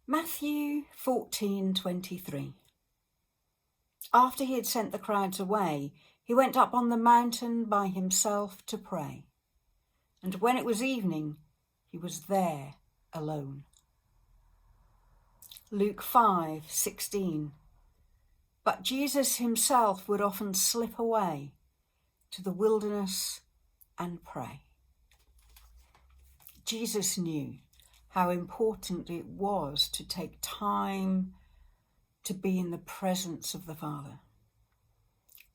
Matthew 14:23. After he had sent the crowds away, he went up on the mountain by himself to pray. And when it was evening, he was there alone. Luke 5:16. But Jesus himself would often slip away to the wilderness and pray. Jesus knew how important it was to take time to be in the presence of the Father,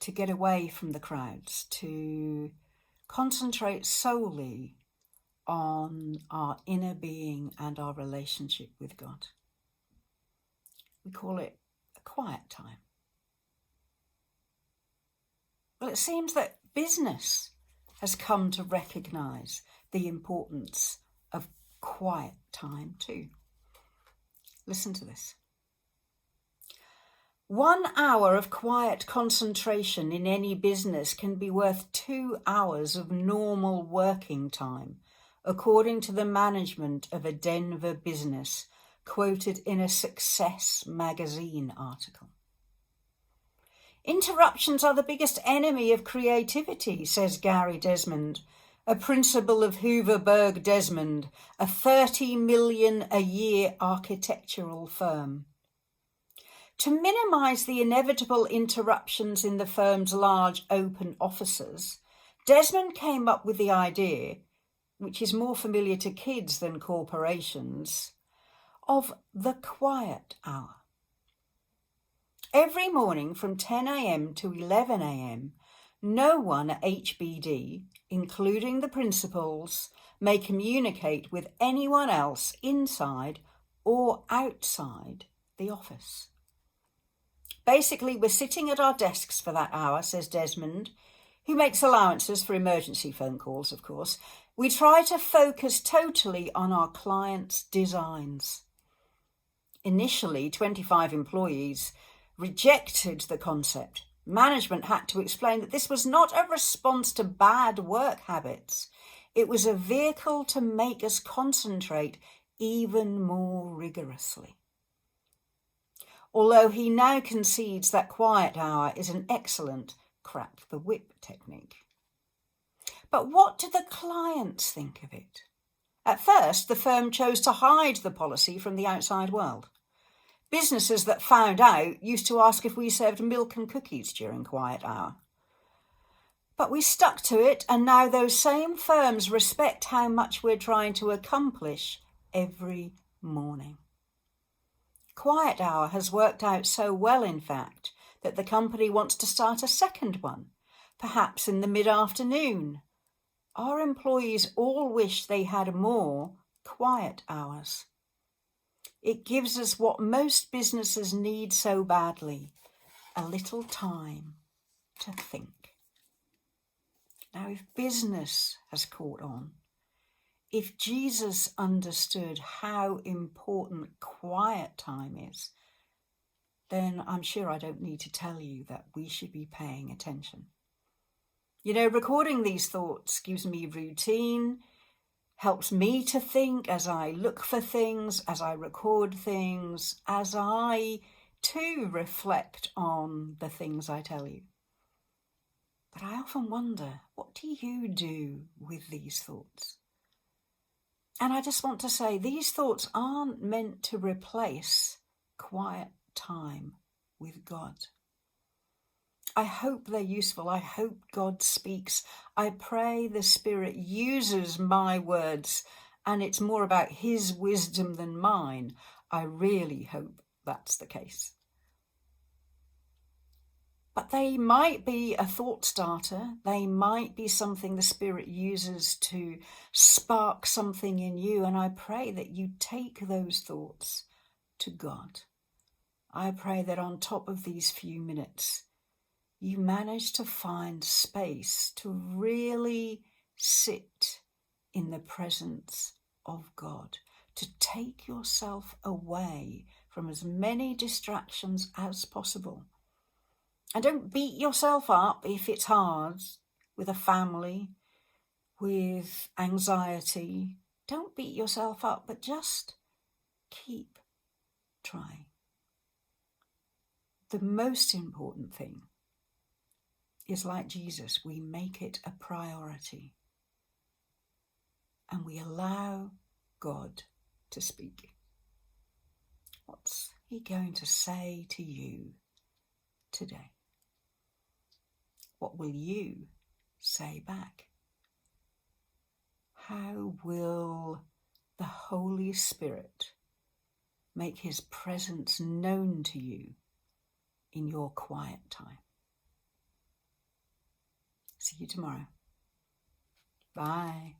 to get away from the crowds, to concentrate solely on our inner being and our relationship with God. We call it a quiet time. Well, it seems that business has come to recognise the importance of quiet time too. Listen to this. 1 hour of quiet concentration in any business can be worth 2 hours of normal working time, according to the management of a Denver business, quoted in a Success magazine article. Interruptions are the biggest enemy of creativity, says Gary Desmond, a principal of Hooverberg Desmond, a $30 million a year architectural firm. To minimise the inevitable interruptions in the firm's large open offices, Desmond came up with the idea, which is more familiar to kids than corporations, of the quiet hour. Every morning from 10 a.m. to 11 a.m, no one at HBD, including the principals, may communicate with anyone else inside or outside the office. Basically, we're sitting at our desks for that hour, says Desmond, who makes allowances for emergency phone calls, of course. We try to focus totally on our clients' designs. Initially, 25 employees rejected the concept. Management had to explain that this was not a response to bad work habits. It was a vehicle to make us concentrate even more rigorously. Although he now concedes that quiet hour is an excellent crack the whip technique. But what do the clients think of it? At first, the firm chose to hide the policy from the outside world. Businesses that found out used to ask if we served milk and cookies during quiet hour. But we stuck to it, and now those same firms respect how much we're trying to accomplish every morning. Quiet hour has worked out so well, in fact, that the company wants to start a second one, perhaps in the mid-afternoon. Our employees all wish they had more quiet hours. It gives us what most businesses need so badly, a little time to think. Now, if business has caught on, if Jesus understood how important quiet time is, then I'm sure I don't need to tell you that we should be paying attention. You know, recording these thoughts gives me routine, helps me to think as I look for things, as I record things, as I too reflect on the things I tell you. But I often wonder, what do you do with these thoughts? And I just want to say, these thoughts aren't meant to replace quiet time with God. I hope they're useful. I hope God speaks. I pray the Spirit uses my words and it's more about his wisdom than mine. I really hope that's the case. But they might be a thought starter. They might be something the Spirit uses to spark something in you. And I pray that you take those thoughts to God. I pray that on top of these few minutes, you manage to find space to really sit in the presence of God, to take yourself away from as many distractions as possible. And don't beat yourself up if it's hard with a family, with anxiety. Don't beat yourself up, but just keep try. The most important thing is, like Jesus, we make it a priority and we allow God to speak. What's he going to say to you today? What will you say back? How will the Holy Spirit make his presence known to you in your quiet time? See you tomorrow. Bye.